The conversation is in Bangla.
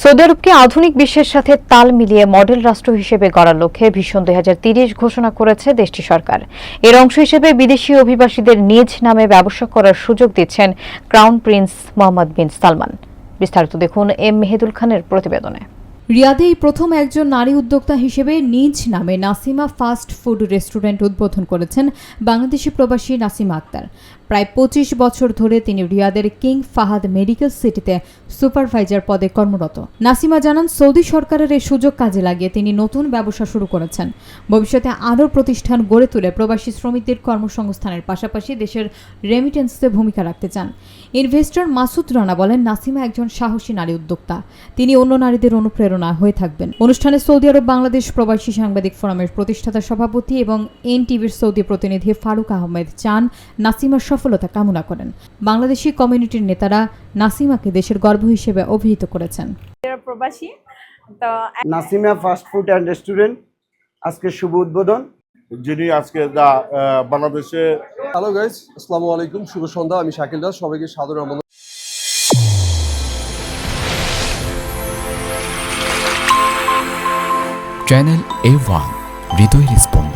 সৌদি আরবকে আধুনিক বিশ্বের সাথে তাল মিলিয়ে মডেল রাষ্ট্র হিসেবে গড়ার লক্ষ্যে ভিশন 2030 ঘোষণা করেছে দেশটির সরকার। এর অংশ হিসেবে বিদেশি অভিবাসীদের নিজ নামে ব্যবসা করার সুযোগ দিচ্ছেন ক্রাউন প্রিন্স মোহাম্মদ বিন সালমান। বিস্তারিত দেখুন এম মেহেদুল খানের প্রতিবেদনে। রিয়াদে এই প্রথম একজন নারী উদ্যোক্তা হিসেবে নিজ নামে নাসিমা ফাস্ট ফুড রেস্টুরেন্ট উদ্বোধন করেছেন বাংলাদেশি প্রবাসী নাসিমা আক্তার। প্রায় 25 বছর ধরে তিনি রিয়াদের কিং ফাহাদ মেডিকেল সিটিতে সুপারভাইজার পদে কর্মরত। নাসিমা জানান, সৌদি সরকারের এই সুযোগ কাজে লাগিয়ে তিনি নতুন ব্যবসা শুরু করেছেন। ভবিষ্যতে আরও প্রতিষ্ঠান গড়ে তুলে প্রবাসী শ্রমিকদের কর্মসংস্থানের পাশাপাশি দেশের রেমিটেন্সে ভূমিকা রাখতে চান। ইনভেস্টর মাসুদ রানা বলেন, নাসিমা একজন সাহসী নারী উদ্যোক্তা। তিনি অন্য নারীদের অনুপ্রেরণা হয়ে থাকবেন। অনুষ্ঠানে সৌদি আরব বাংলাদেশ প্রবাসী সাংবাদিক ফোরামের প্রতিষ্ঠাতা সভাপতি এবং এনটিভির সৌদি প্রতিনিধি ফারুক আহমেদ চান নাসিমার সফলতা কামনা করেন। বাংলাদেশি কমিউনিটির নেতারা নাসিমাকে দেশের গর্ব হিসেবে অভিহিত করেছেন। প্রবাসী Nasima fast food and restaurant আজকে শুভ উদ্বোধন, যিনি আজকে বাংলাদেশে। হ্যালো গাইস, আসসালামু আলাইকুম, শুভ সন্ধ্যা। আমি শাকিল দাস, সবাইকে সাদর আমন্ত্রণ। চ্যানেল A1 হৃদয়ের স্পন্দন।